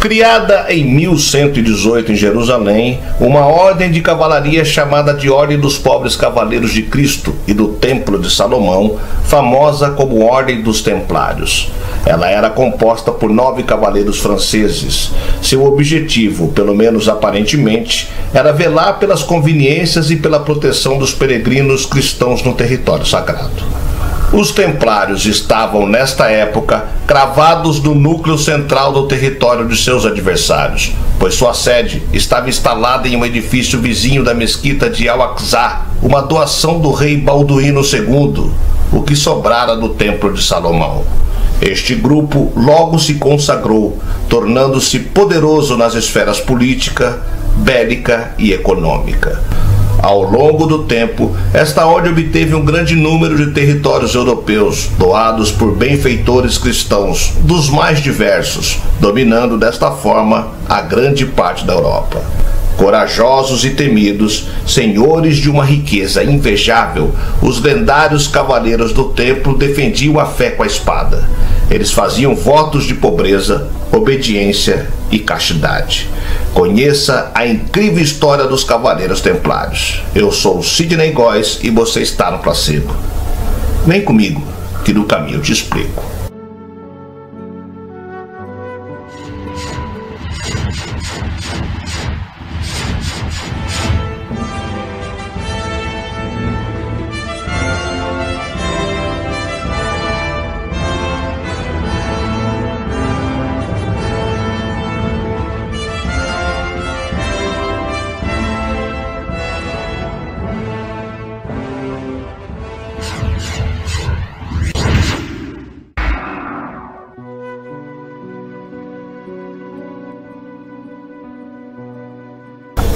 Criada em 1118 em Jerusalém, uma ordem de cavalaria chamada de Ordem dos Pobres Cavaleiros de Cristo e do Templo de Salomão, famosa como Ordem dos Templários. Ela era composta por 9 cavaleiros franceses. Seu objetivo, pelo menos aparentemente, era velar pelas conveniências e pela proteção dos peregrinos cristãos no território sagrado. Os templários estavam, nesta época, cravados no núcleo central do território de seus adversários, pois sua sede estava instalada em um edifício vizinho da mesquita de Al-Aqsa, uma doação do rei Balduíno II, o que sobrara do Templo de Salomão. Este grupo logo se consagrou, tornando-se poderoso nas esferas política, bélica e econômica. Ao longo do tempo, esta ordem obteve um grande número de territórios europeus, doados por benfeitores cristãos, dos mais diversos, dominando desta forma a grande parte da Europa. Corajosos e temidos, senhores de uma riqueza invejável, os lendários cavaleiros do templo defendiam a fé com a espada. Eles faziam votos de pobreza, obediência e castidade. Conheça a incrível história dos Cavaleiros Templários. Eu sou Sidney Góes e você está no Placebo. Vem comigo, que no caminho eu te explico.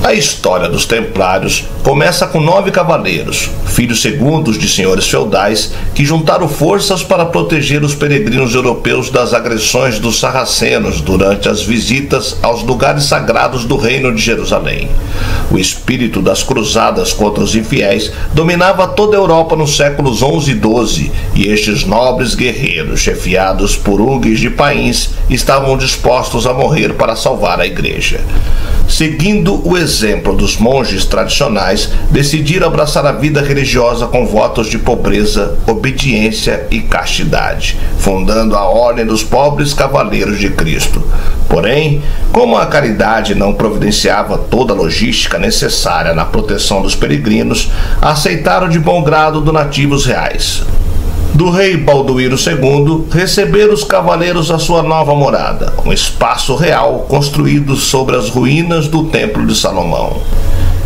A história dos Templários começa com 9 cavaleiros, filhos segundos de senhores feudais, que juntaram forças para proteger os peregrinos europeus das agressões dos sarracenos durante as visitas aos lugares sagrados do Reino de Jerusalém. O espírito das cruzadas contra os infiéis dominava toda a Europa nos séculos 11 e 12, e estes nobres guerreiros, chefiados por Hugues de Pains, estavam dispostos a morrer para salvar a igreja. Seguindo o exemplo dos monges tradicionais, decidiram abraçar a vida religiosa com votos de pobreza, obediência e castidade, fundando a Ordem dos Pobres Cavaleiros de Cristo. Porém, como a caridade não providenciava toda a logística necessária na proteção dos peregrinos, aceitaram de bom grado donativos reais. Do rei Balduíno II, receberam os cavaleiros a sua nova morada, um espaço real construído sobre as ruínas do Templo de Salomão.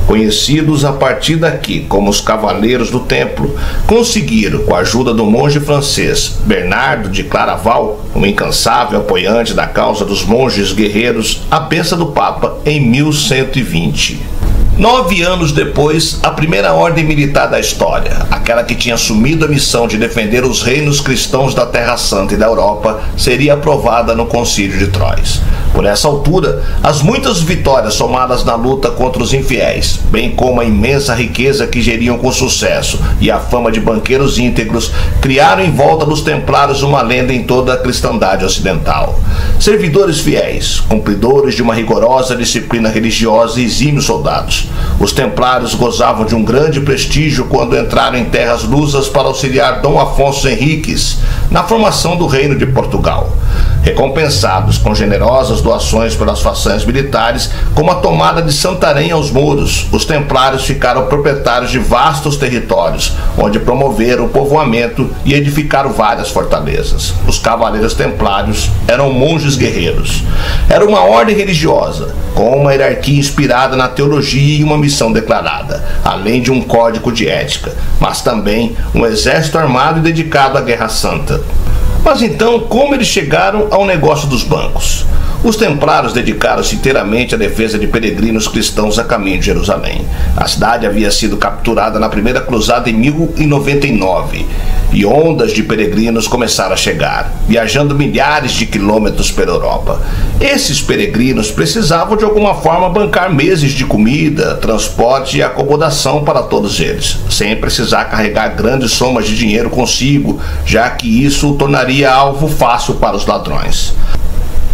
Conhecidos a partir daqui como os Cavaleiros do Templo, conseguiram, com a ajuda do monge francês Bernardo de Claraval, um incansável apoiante da causa dos monges guerreiros, a bênção do Papa em 1120. 9 anos depois, a primeira ordem militar da história, aquela que tinha assumido a missão de defender os reinos cristãos da Terra Santa e da Europa, seria aprovada no Concílio de Troyes. Por essa altura, as muitas vitórias somadas na luta contra os infiéis, bem como a imensa riqueza que geriam com sucesso e a fama de banqueiros íntegros, criaram em volta dos templários uma lenda em toda a cristandade ocidental. Servidores fiéis, cumpridores de uma rigorosa disciplina religiosa e exímios soldados. Os templários gozavam de um grande prestígio quando entraram em terras lusas para auxiliar Dom Afonso Henriques na formação do Reino de Portugal. Recompensados com generosas doações pelas façanhas militares, como a tomada de Santarém aos mouros, os templários ficaram proprietários de vastos territórios, onde promoveram o povoamento e edificaram várias fortalezas. Os cavaleiros templários eram monges guerreiros. Era uma ordem religiosa, com uma hierarquia inspirada na teologia e uma missão declarada, além de um código de ética, mas também um exército armado e dedicado à Guerra Santa. Mas então, como eles chegaram ao negócio dos bancos? Os templários dedicaram-se inteiramente à defesa de peregrinos cristãos a caminho de Jerusalém. A cidade havia sido capturada na primeira cruzada em 1099. e ondas de peregrinos começaram a chegar, viajando milhares de quilômetros pela Europa. Esses peregrinos precisavam de alguma forma bancar meses de comida, transporte e acomodação para todos eles, sem precisar carregar grandes somas de dinheiro consigo, já que isso o tornaria alvo fácil para os ladrões.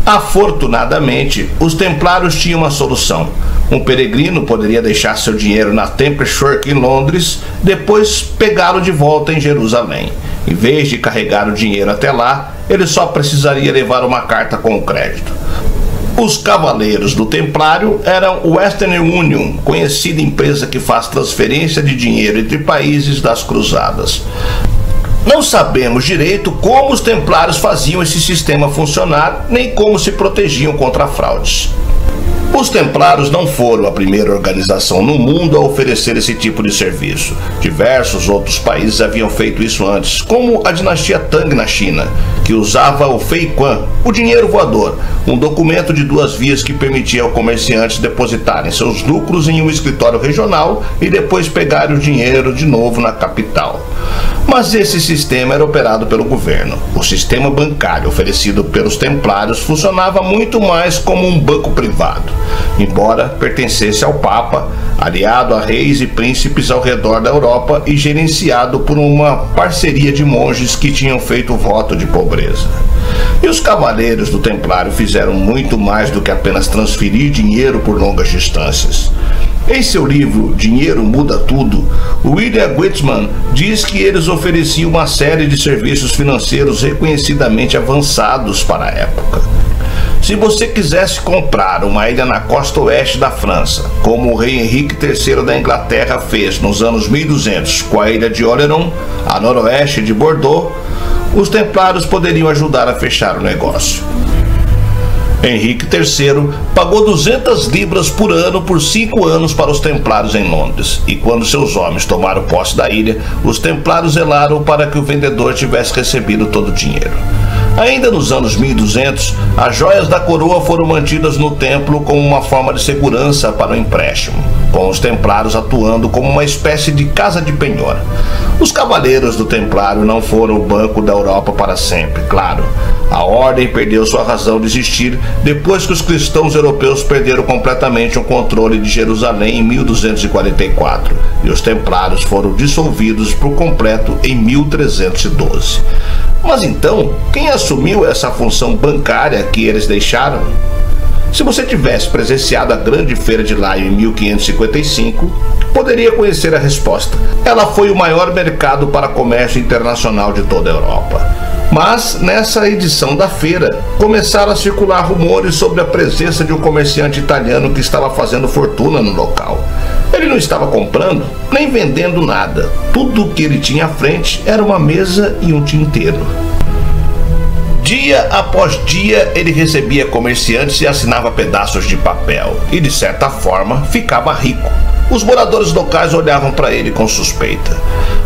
Afortunadamente, os templários tinham uma solução. Um peregrino poderia deixar seu dinheiro na Temple Church em Londres, depois pegá-lo de volta em Jerusalém. Em vez de carregar o dinheiro até lá, ele só precisaria levar uma carta com o crédito. Os cavaleiros do Templário eram Western Union, conhecida empresa que faz transferência de dinheiro entre países das cruzadas. Não sabemos direito como os templários faziam esse sistema funcionar, nem como se protegiam contra fraudes. Os templários não foram a primeira organização no mundo a oferecer esse tipo de serviço. Diversos outros países haviam feito isso antes, como a dinastia Tang na China, que usava o Fei Quan, o dinheiro voador, um documento de 2 vias que permitia aos comerciantes depositarem seus lucros em um escritório regional e depois pegarem o dinheiro de novo na capital. Mas esse sistema era operado pelo governo. O sistema bancário oferecido pelos templários funcionava muito mais como um banco privado, embora pertencesse ao Papa, aliado a reis e príncipes ao redor da Europa e gerenciado por uma parceria de monges que tinham feito voto de pobreza. E os cavaleiros do Templário fizeram muito mais do que apenas transferir dinheiro por longas distâncias. Em seu livro Dinheiro Muda Tudo, William Whitman diz que eles ofereciam uma série de serviços financeiros reconhecidamente avançados para a época. Se você quisesse comprar uma ilha na costa oeste da França, como o rei Henrique III da Inglaterra fez nos anos 1200 com a ilha de Oléron, a noroeste de Bordeaux, os templários poderiam ajudar a fechar o negócio. Henrique III pagou 200 libras por ano por 5 anos para os templários em Londres, e quando seus homens tomaram posse da ilha, os templários zelaram para que o vendedor tivesse recebido todo o dinheiro. Ainda nos anos 1200, as joias da coroa foram mantidas no templo como uma forma de segurança para o empréstimo, com os templários atuando como uma espécie de casa de penhor. Os cavaleiros do Templário não foram o banco da Europa para sempre, claro. A ordem perdeu sua razão de existir depois que os cristãos europeus perderam completamente o controle de Jerusalém em 1244, e os templários foram dissolvidos por completo em 1312. Mas então, quem assumiu essa função bancária que eles deixaram? Se você tivesse presenciado a Grande Feira de Lyon em 1555, poderia conhecer a resposta. Ela foi o maior mercado para comércio internacional de toda a Europa. Mas, nessa edição da feira, começaram a circular rumores sobre a presença de um comerciante italiano que estava fazendo fortuna no local. Ele não estava comprando, nem vendendo nada. Tudo o que ele tinha à frente era uma mesa e um tinteiro. Dia após dia, ele recebia comerciantes e assinava pedaços de papel, e de certa forma, ficava rico. Os moradores locais olhavam para ele com suspeita.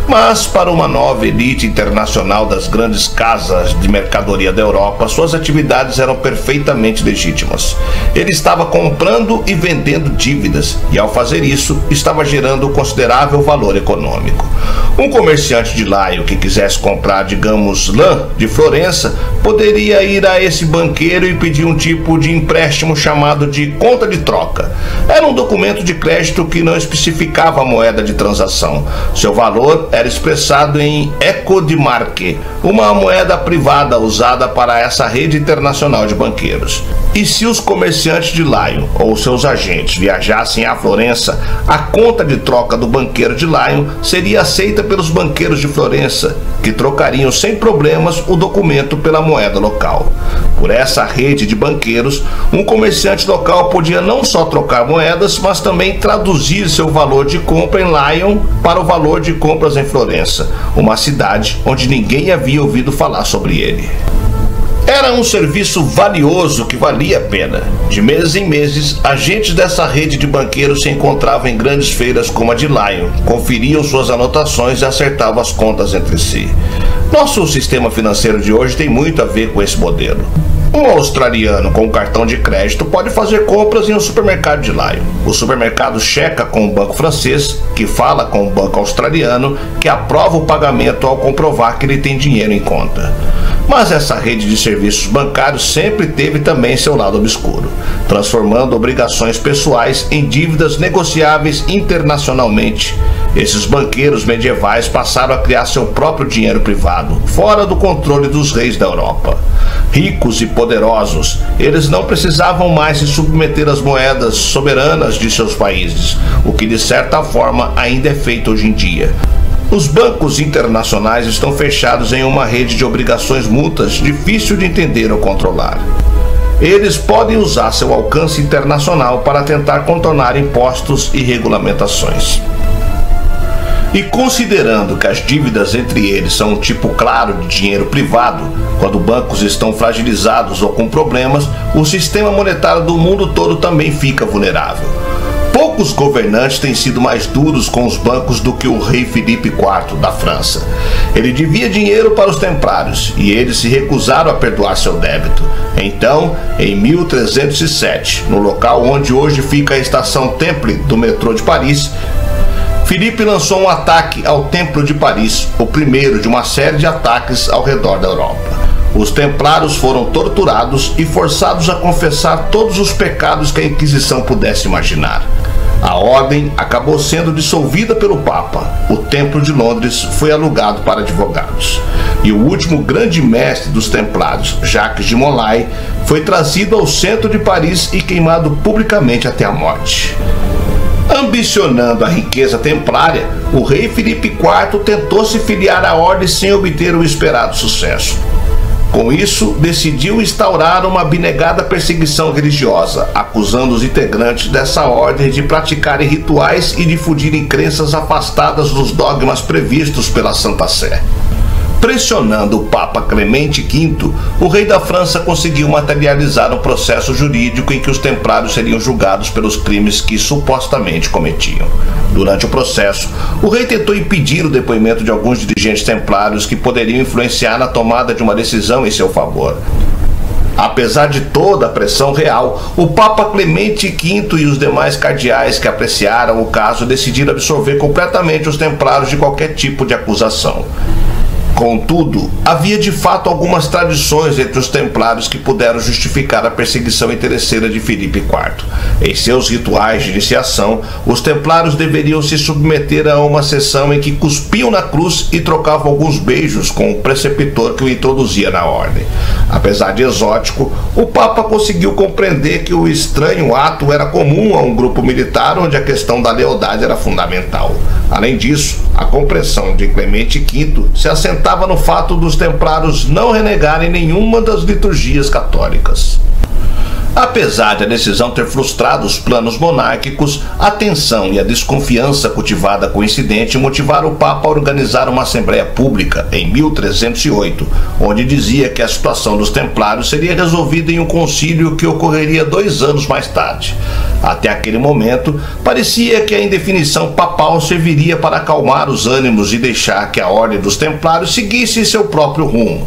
Mas, para uma nova elite internacional das grandes casas de mercadoria da Europa, suas atividades eram perfeitamente legítimas. Ele estava comprando e vendendo dívidas, e ao fazer isso, estava gerando considerável valor econômico. Um comerciante de Lyon que quisesse comprar, digamos, lã de Florença, poderia ir a esse banqueiro e pedir um tipo de empréstimo chamado de conta de troca. Era um documento de crédito que não especificava a moeda de transação. Seu valor era expressado em eco de marque, uma moeda privada usada para essa rede internacional de banqueiros. E se os comerciantes de Lyon ou seus agentes viajassem a Florença, a conta de troca do banqueiro de Lyon seria aceita pelos banqueiros de Florença, que trocariam sem problemas o documento pela moeda local. Por essa rede de banqueiros, um comerciante local podia não só trocar moedas, mas também traduzir seu valor de compra em Lyon para o valor de compras em Florença, uma cidade onde ninguém havia ouvido falar sobre ele. Era um serviço valioso que valia a pena. De meses em meses, agentes dessa rede de banqueiros se encontravam em grandes feiras como a de Lyon, conferiam suas anotações e acertavam as contas entre si. Nosso sistema financeiro de hoje tem muito a ver com esse modelo. Um australiano com um cartão de crédito pode fazer compras em um supermercado de Lyon. O supermercado checa com o banco francês, que fala com o banco australiano, que aprova o pagamento ao comprovar que ele tem dinheiro em conta. Mas essa rede de serviços bancários sempre teve também seu lado obscuro, transformando obrigações pessoais em dívidas negociáveis internacionalmente. Esses banqueiros medievais passaram a criar seu próprio dinheiro privado, fora do controle dos reis da Europa. Ricos e poderosos, eles não precisavam mais se submeter às moedas soberanas de seus países, o que de certa forma ainda é feito hoje em dia. Os bancos internacionais estão fechados em uma rede de obrigações mútuas difícil de entender ou controlar. Eles podem usar seu alcance internacional para tentar contornar impostos e regulamentações. E considerando que as dívidas entre eles são um tipo claro de dinheiro privado, quando bancos estão fragilizados ou com problemas, o sistema monetário do mundo todo também fica vulnerável. Poucos governantes têm sido mais duros com os bancos do que o rei Filipe IV da França. Ele devia dinheiro para os templários e eles se recusaram a perdoar seu débito. Então, em 1307, no local onde hoje fica a estação Temple do metrô de Paris, Filipe lançou um ataque ao Templo de Paris, o primeiro de uma série de ataques ao redor da Europa. Os templários foram torturados e forçados a confessar todos os pecados que a Inquisição pudesse imaginar. A ordem acabou sendo dissolvida pelo Papa. O Templo de Londres foi alugado para advogados. E o último grande mestre dos templários, Jacques de Molay, foi trazido ao centro de Paris e queimado publicamente até a morte. Ambicionando a riqueza templária, o rei Filipe IV tentou se filiar à ordem sem obter o esperado sucesso. Com isso, decidiu instaurar uma abnegada perseguição religiosa, acusando os integrantes dessa ordem de praticarem rituais e difundirem crenças afastadas dos dogmas previstos pela Santa Sé. Pressionando o Papa Clemente V, o rei da França conseguiu materializar um processo jurídico em que os templários seriam julgados pelos crimes que supostamente cometiam. Durante o processo, o rei tentou impedir o depoimento de alguns dirigentes templários que poderiam influenciar na tomada de uma decisão em seu favor. Apesar de toda a pressão real, o Papa Clemente V e os demais cardeais que apreciaram o caso decidiram absolver completamente os templários de qualquer tipo de acusação. Contudo, havia de fato algumas tradições entre os templários que puderam justificar a perseguição interesseira de Filipe IV. Em seus rituais de iniciação, os templários deveriam se submeter a uma sessão em que cuspiam na cruz e trocavam alguns beijos com o preceptor que o introduzia na ordem. Apesar de exótico, o Papa conseguiu compreender que o estranho ato era comum a um grupo militar onde a questão da lealdade era fundamental. Além disso, a compreensão de Clemente V se assentava no fato dos templários não renegarem nenhuma das liturgias católicas. Apesar de a decisão ter frustrado os planos monárquicos, a tensão e a desconfiança cultivada com o incidente motivaram o Papa a organizar uma assembleia pública em 1308, onde dizia que a situação dos templários seria resolvida em um concílio que ocorreria 2 anos mais tarde. Até aquele momento, parecia que a indefinição papal serviria para acalmar os ânimos e deixar que a ordem dos templários seguisse seu próprio rumo.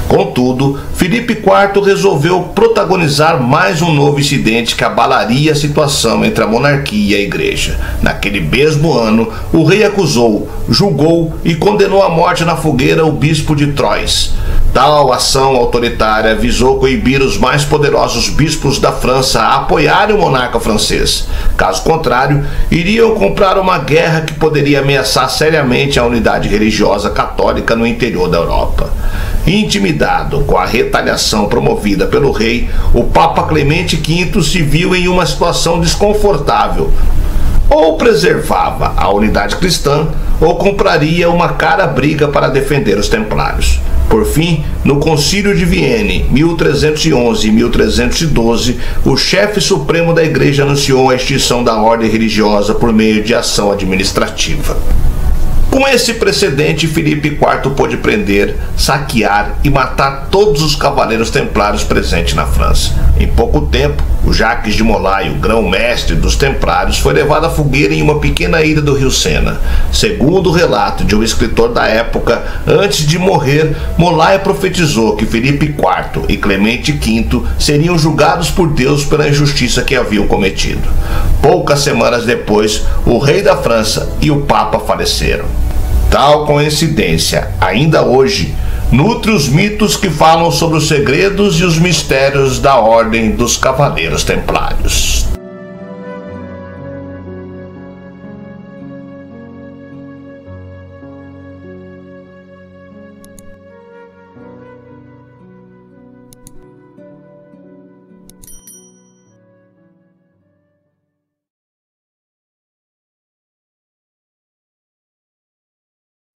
Contudo, Filipe IV resolveu protagonizar mais um novo incidente que abalaria a situação entre a monarquia e a igreja. Naquele mesmo ano, o rei acusou, julgou e condenou à morte na fogueira o bispo de Troyes. Tal ação autoritária visou coibir os mais poderosos bispos da França a apoiarem o monarca francês. Caso contrário, iriam comprar uma guerra que poderia ameaçar seriamente a unidade religiosa católica no interior da Europa. Intimidado com a retaliação promovida pelo rei, o Papa Clemente V se viu em uma situação desconfortável. Ou preservava a unidade cristã, ou compraria uma cara briga para defender os templários. Por fim, no Concílio de Vienne, 1311 e 1312, o chefe supremo da Igreja anunciou a extinção da ordem religiosa por meio de ação administrativa. Com esse precedente, Filipe IV pôde prender, saquear e matar todos os cavaleiros templários presentes na França. Em pouco tempo, o Jacques de Molay, o grão-mestre dos templários, foi levado à fogueira em uma pequena ilha do rio Sena. Segundo o relato de um escritor da época, antes de morrer, Molay profetizou que Filipe IV e Clemente V seriam julgados por Deus pela injustiça que haviam cometido. Poucas semanas depois, o rei da França e o Papa faleceram. Tal coincidência, ainda hoje, nutre os mitos que falam sobre os segredos e os mistérios da Ordem dos Cavaleiros Templários.